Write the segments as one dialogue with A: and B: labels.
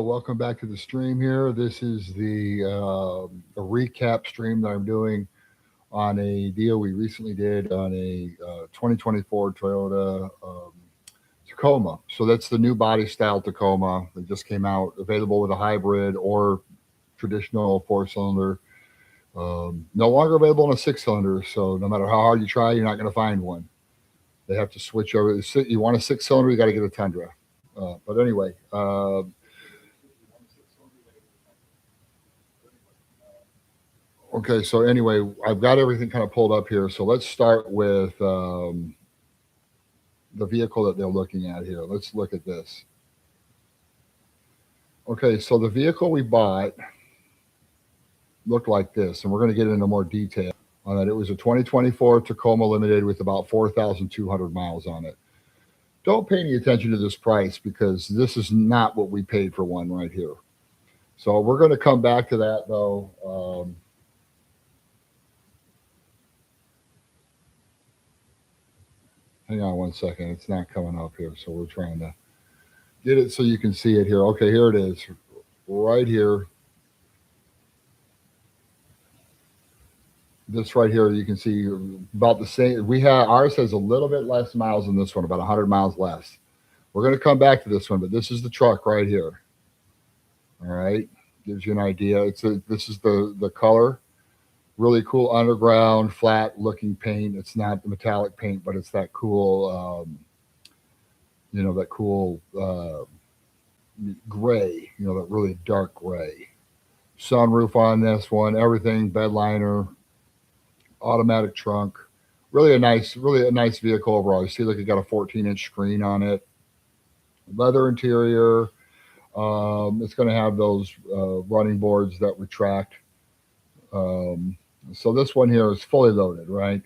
A: welcome back to the stream here. This is a recap stream that I'm doing on a deal we recently did on a 2024 Toyota Tacoma. So that's the new body style Tacoma that just came out, available with a hybrid or traditional four cylinder. No longer available in a six cylinder. So no matter how hard you try, you're not going to find one. They have to switch over. You want a six cylinder, you got to get a Tundra. But anyway, okay. So anyway, I've got everything kind of pulled up here. So let's start with the vehicle that they're looking at here. Let's look at this. Okay, so the vehicle we bought looked like this, and we're going to get into more detail on that. It was a 2024 Tacoma Limited with about 4,200 miles on it. Don't pay any attention to this price because this is not what we paid for one right here. So we're going to come back to that though. Hang on one second. It's not coming up here. So we're trying to get it so you can see it here. Okay, here it is. Right here. This right here, you can see about the same. Ours has a little bit less miles than this one, about 100 miles less. We're going to come back to this one, but this is the truck right here. All right, gives you an idea. This is the color. Really cool underground, flat looking paint. It's not the metallic paint, but it's that cool, that cool gray. That really dark gray. Sunroof on this one. Everything bed liner. Automatic trunk, really a nice vehicle overall. You see, like, it got a 14-inch screen on it, leather interior. It's going to have those running boards that retract. So this one here is fully loaded, right?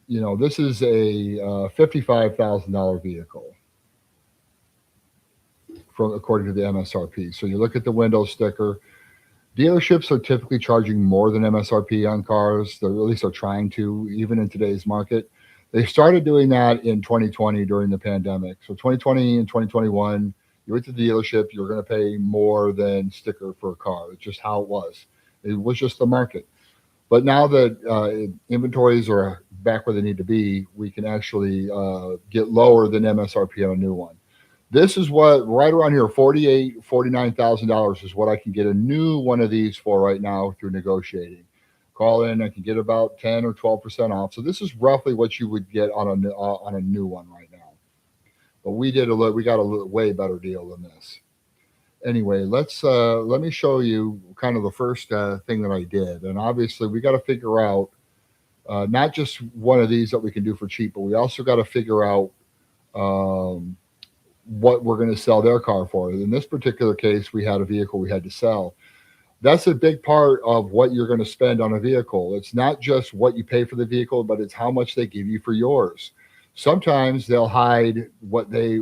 A: This is a $55,000 vehicle according to the MSRP. So you look at the window sticker. Dealerships are typically charging more than MSRP on cars. At least they're trying to, even in today's market. They started doing that in 2020 during the pandemic. So 2020 and 2021, you went to the dealership, you're going to pay more than sticker for a car. It's just how it was. It was just the market. But now that inventories are back where they need to be, we can actually get lower than MSRP on a new one. This is what, right around here, $49,000 is what I can get a new one of these for right now through negotiating. Call in, I can get about 10 or 12% off. So this is roughly what you would get on a new one right now. But we got a way better deal than this. Anyway, let me show you kind of the first thing that I did. And obviously, we got to figure out not just one of these that we can do for cheap, but we also got to figure out what we're going to sell their car for. In this particular case, we had a vehicle we had to sell. That's a big part of what you're going to spend on a vehicle. It's not just what you pay for the vehicle, but it's how much they give you for yours. Sometimes they'll hide what they,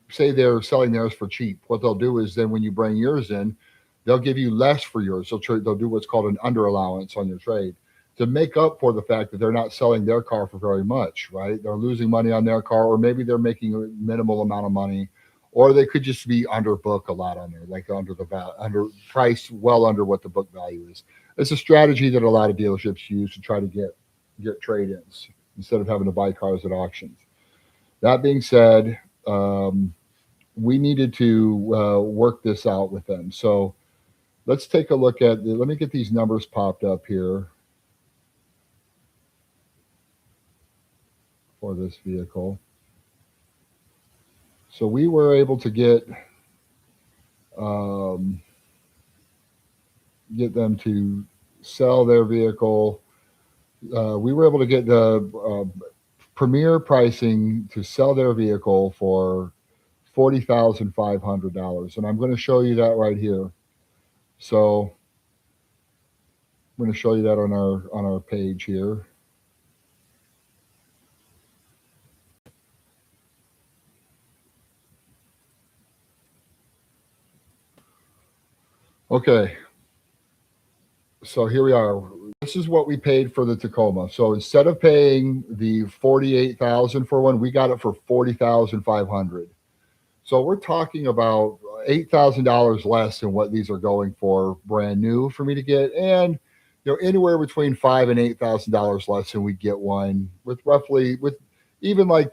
A: say they're selling theirs for cheap. What they'll do is then when you bring yours in, they'll give you less for yours. They'll do what's called an under allowance on your trade to make up for the fact that they're not selling their car for very much, right? They're losing money on their car, or maybe they're making a minimal amount of money, or they could just be under book a lot on there, like under price, well under what the book value is. It's a strategy that a lot of dealerships use to try to get trade-ins instead of having to buy cars at auctions. That being said, we needed to work this out with them. So let's take a look at, let me get these numbers popped up here for this vehicle. So we were able to get them to sell their vehicle. We were able to get the premier pricing to sell their vehicle for $40,500, and I'm going to show you that right here. So I'm going to show you that on our page here. Okay, so here we are. This is what we paid for the Tacoma. So instead of paying the $48,000 for one, we got it for $40,500. So we're talking about $8,000 less than what these are going for brand new for me to get, and anywhere between $5 and $8,000 less than we get one with roughly with even like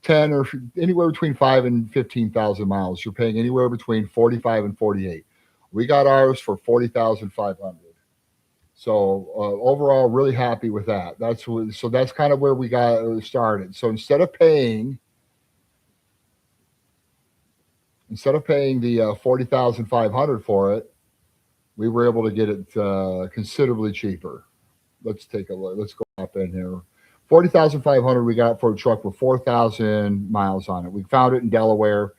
A: 10 or anywhere between 5 and 15,000 miles. You're paying anywhere between 45 and 48. We got ours for 40,500. So overall, really happy with that. So that's kind of where we got started. So instead of paying the 40,500 for it, we were able to get it considerably cheaper. Let's take a look. Let's go up in here. 40,500 we got for a truck with 4,000 miles on it. We found it in Delaware.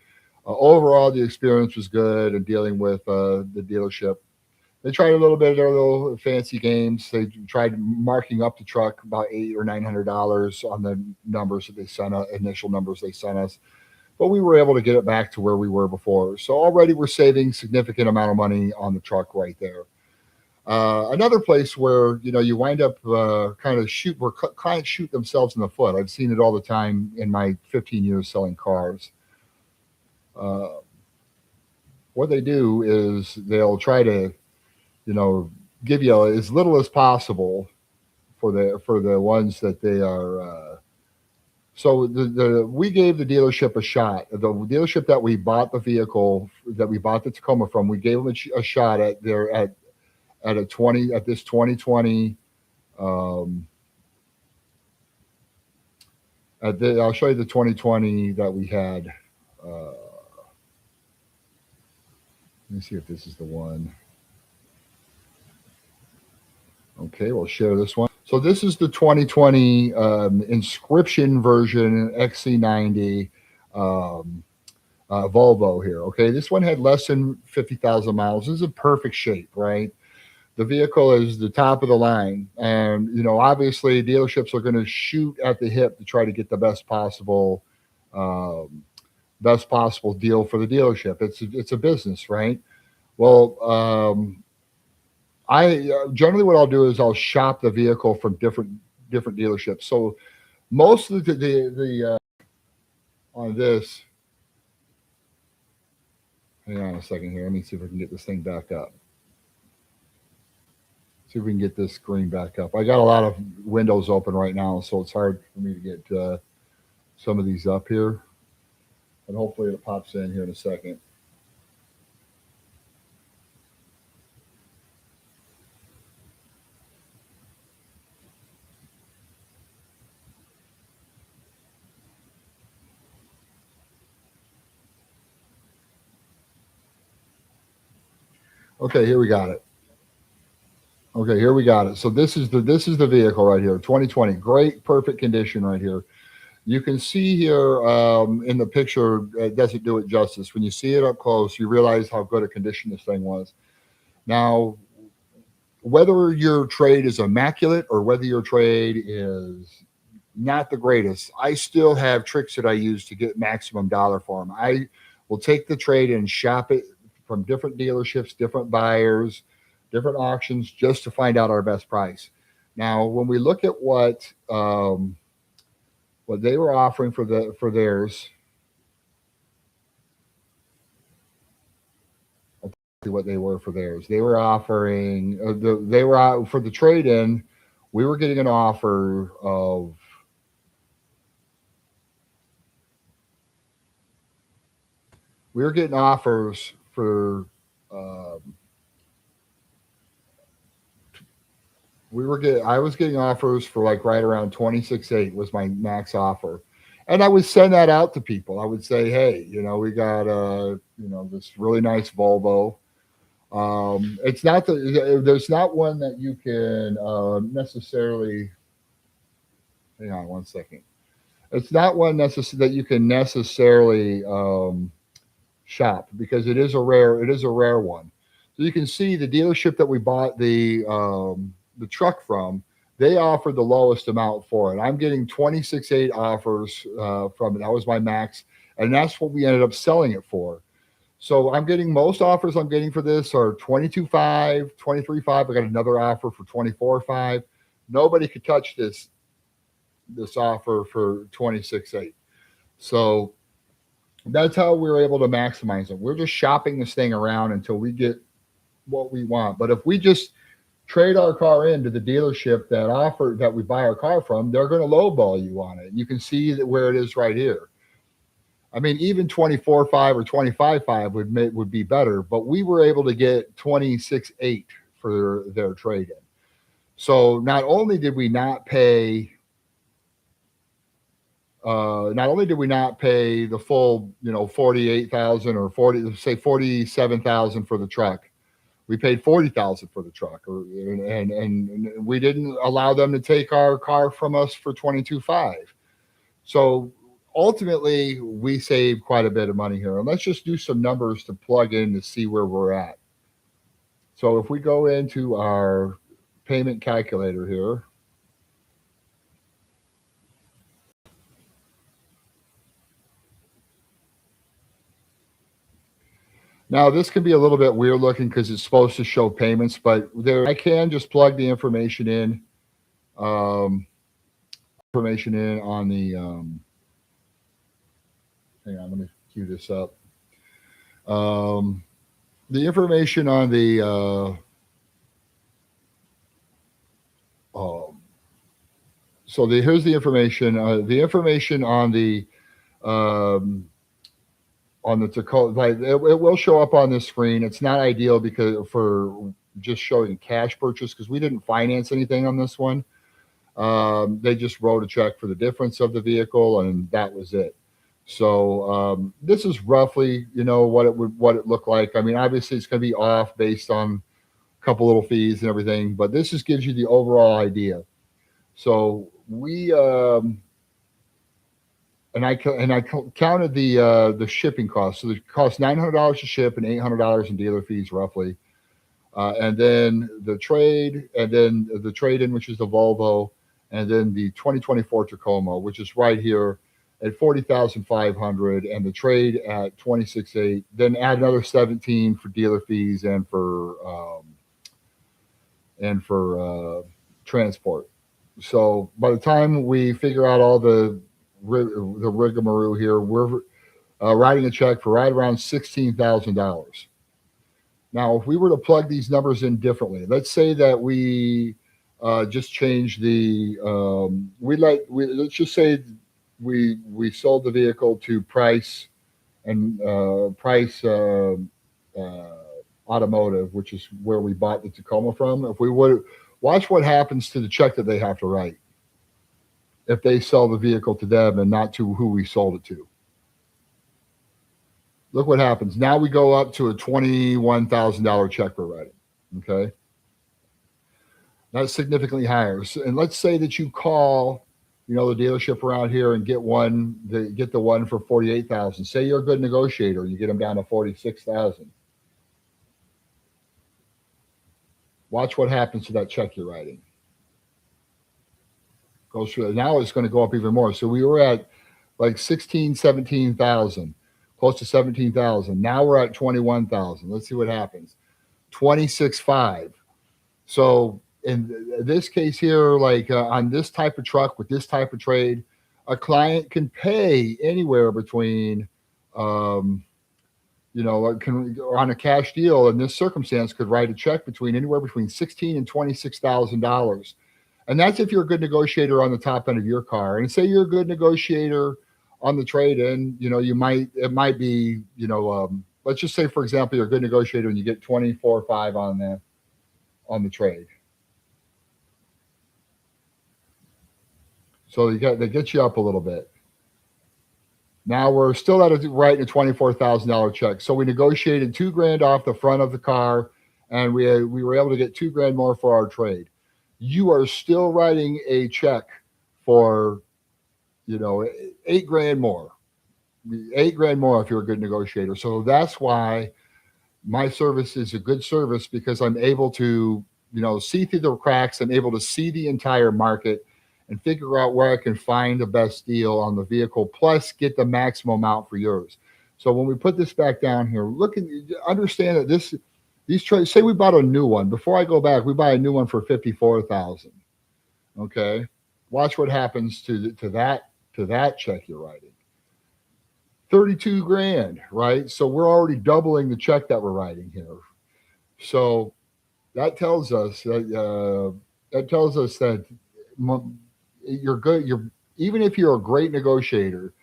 A: Overall, the experience was good in dealing with the dealership. They tried a little bit of their little fancy games. They tried marking up the truck about $800 or $900 on the numbers that they sent us, initial numbers they sent us. But we were able to get it back to where we were before. So already we're saving significant amount of money on the truck right there. Another place where you wind up kind of where clients shoot themselves in the foot. I've seen it all the time in my 15 years selling cars. Uh, what they do is they'll try to you know give you as little as possible for the ones that they are. So we gave the dealership a shot. The dealership that we bought the vehicle that we bought the Tacoma from, we gave them a shot at a 20 at this 2020. Um, I'll show you the 2020 that we had. Let me see if this is the one. Okay, we'll share this one. So this is the 2020 inscription version XC90 um, Volvo here. Okay, this one had less than 50,000 miles. This is in perfect shape, right? The vehicle is the top of the line, and obviously dealerships are going to shoot at the hip to try to get the um, best possible deal for the dealership. It's a business, right? Well, I generally what I'll do is I'll shop the vehicle from different dealerships. So most of the on this. Hang on a second here. Let me see if I can get this thing back up. See if we can get this screen back up. I got a lot of windows open right now, so it's hard for me to get some of these up here. And hopefully it pops in here in a second. Okay, here we got it. Okay, here we got it. So this is the vehicle right here, 2020. Great, perfect condition right here. You can see here in the picture, it doesn't do it justice. When you see it up close, you realize how good a condition this thing was. Now, whether your trade is immaculate or whether your trade is not the greatest, I still have tricks that I use to get maximum dollar for them. I will take the trade and shop it from different dealerships, different buyers, different auctions, just to find out our best price. Now, when we look at what they were offering for theirs, what they were for theirs, they were offering they were out for the trade in. We were getting an offer of we were getting offers for um, I was getting offers for like right around 26.8 was my max offer. And I would send that out to people. I would say, hey, we got this really nice Volvo. It's not there's not one that you can necessarily. Hang on one second. It's not one that you can necessarily shop because it is a rare one. So you can see the dealership that we bought the truck from. They offered the lowest amount for it. I'm getting 26.8 offers from it. That was my max, and that's what we ended up selling it for. So I'm getting most offers I'm getting for this are 22.5, 23.5. I got another offer for 24.5. Nobody could touch this offer for 26.8. So That's how we're able to maximize it. We're just shopping this thing around until we get what we want. But if we just trade our car into the dealership that we buy our car from, they're going to lowball you on it. You can see that where it is right here. I mean, even 24.5 or 25.5 would be better, but we were able to get 26.8 for their trade in. So not only did we not pay the full, 48,000 or 47,000 for the truck. We paid 40,000 for the truck, and we didn't allow them to take our car from us for 22.5. So ultimately, we saved quite a bit of money here. And let's just do some numbers to plug in to see where we're at. So if we go into our payment calculator here, now this can be a little bit weird looking because it's supposed to show payments, but there I can just plug the um, information in on the. Hang on, let me cue this up. Um, the information on the. Um, here's the information. The information um, on the Tacoma, like it will show up on this screen. It's not ideal because for just showing cash purchase because we didn't finance anything on this one. They just wrote a check for the difference of the vehicle, and that was it. So this is roughly, what it looked like. I mean, obviously, it's going to be off based on a couple little fees and everything, but this just gives you the overall idea. So we and I counted the shipping cost. So it costs $900 to ship and $800 in dealer fees roughly, and then the trade in, which is the Volvo, and then the 2024 Tacoma, which is right here at 40,500, and the trade at 26.8. Then add another 17 for dealer fees and for transport. So by the time we figure out all the rigmarole here, we're writing a check for right around $16,000. Now, if we were to plug these numbers in differently, let's say that we just change let's just say we sold the vehicle to Price uh, Automotive, which is where we bought the Tacoma from. If we would watch what happens to the check that they have to write if they sell the vehicle to them and not to who we sold it to. Look what happens. Now we go up to a $21,000 check we're writing. Okay. That's significantly higher. And let's say that you call, the dealership around here and get the one for 48,000. Say you're a good negotiator and you get them down to 46,000. Watch what happens to that check you're writing. Goes through. Now it's going to go up even more. So we were at like 16, 17,000, close to 17,000. Now we're at 21,000. Let's see what happens. 26.5. So in this case here, like on this type of truck with this type of trade, a client can pay anywhere between, on a cash deal in this circumstance, could write a check between anywhere between $16,000 and $26,000. And that's if you're a good negotiator on the top end of your car. And say you're a good negotiator on the trade in, it might be, let's just say, for example, you're a good negotiator and you get 24.5 on the trade. So they get you up a little bit. Now we're still writing a $24,000 check. So we negotiated $2,000 off the front of the car, and we were able to get $2,000 more for our trade. You are still writing a check for, $8,000 more, $8,000 more if you're a good negotiator. So that's why my service is a good service, because I'm able to, see through the cracks. I'm able to see the entire market and figure out where I can find the best deal on the vehicle, plus get the maximum amount for yours. So when we put this back down here, understand that these trades. Say we bought a new one. Before I go back, we buy a new one for 54,000. Okay, watch what happens to that check you're writing. 32 grand, right? So we're already doubling the check that we're writing here. So that tells us that you're good. You're even if you're a great negotiator,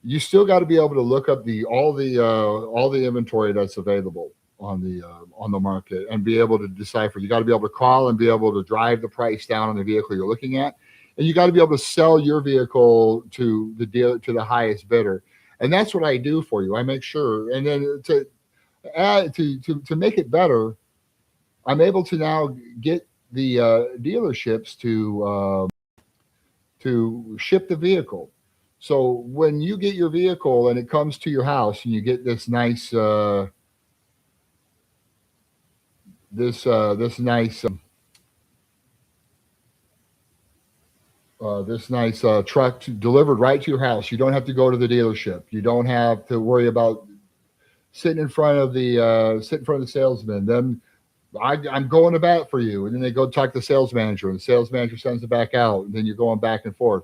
A: you still got to be able to look up the all the inventory that's available on the market and be able to decipher. You got to be able to call and be able to drive the price down on the vehicle you're looking at, and you got to be able to sell your vehicle to the deal to the highest bidder. And that's what I do for you. I make sure, and then to make it better, I'm able to now get the dealerships to ship the vehicle. So when you get your vehicle and it comes to your house and you get this nice this nice this nice truck delivered right to your house, you don't have to go to the dealership. You don't have to worry about sit in front of the salesman. Then I'm going to bat for you, and then they go talk to the sales manager, and the sales manager sends it back out, and then you're going back and forth.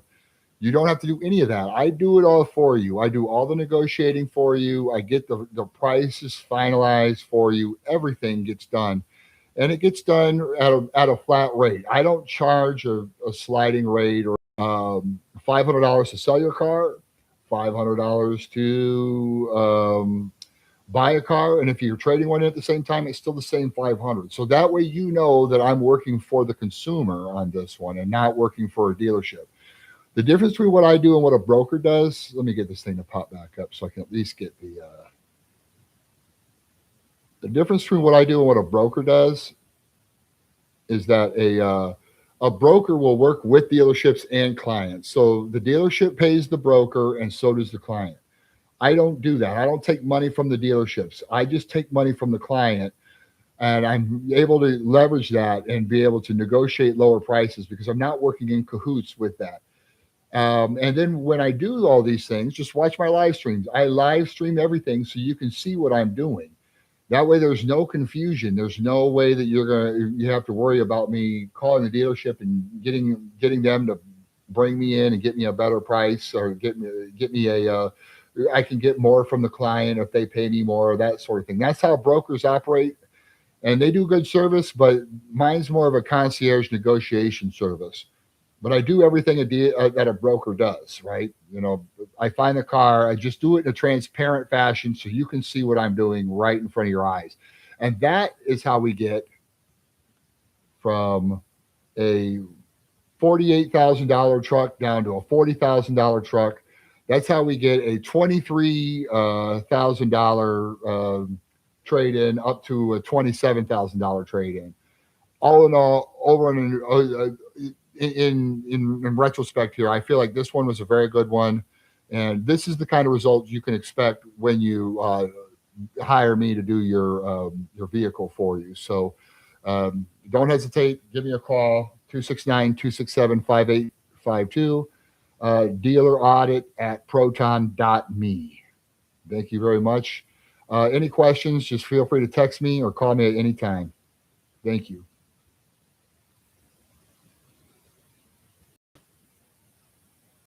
A: You don't have to do any of that. I do it all for you. I do all the negotiating for you. I get the prices finalized for you. Everything gets done. And it gets done at a flat rate. I don't charge a sliding rate or $500 to sell your car, $500 to buy a car. And if you're trading one at the same time, it's still the same 500. So that way you know that I'm working for the consumer on this one and not working for a dealership. The difference between what I do and what a broker does, let me get this thing to pop back up so I can at least get the difference between what I do and what a broker does is that a broker will work with dealerships and clients. So the dealership pays the broker and so does the client. I don't do that. I don't take money from the dealerships. I just take money from the client, and I'm able to leverage that and be able to negotiate lower prices because I'm not working in cahoots with that. And then when I do all these things, just watch my live streams. I live stream everything so you can see what I'm doing. That way, there's no confusion. There's no way that you have to worry about me calling the dealership and getting them to bring me in and get me a better price or get me I can get more from the client if they pay me more, that sort of thing. That's how brokers operate, and they do good service. But mine's more of a concierge negotiation service. But I do everything that a broker does, right? You know, I find the car, I just do it in a transparent fashion so you can see what I'm doing right in front of your eyes. And that is how we get from a $48,000 truck down to a $40,000 truck. That's how we get a $23,000 trade in up to a $27,000 trade in. All in all, in retrospect here, I feel like this one was a very good one, and this is the kind of results you can expect when you hire me to do your vehicle for you. So don't hesitate. Give me a call 269-267-5852. Dealer audit at proton.me. Thank you very much. Any questions, just feel free to text me or call me at any time. Thank you.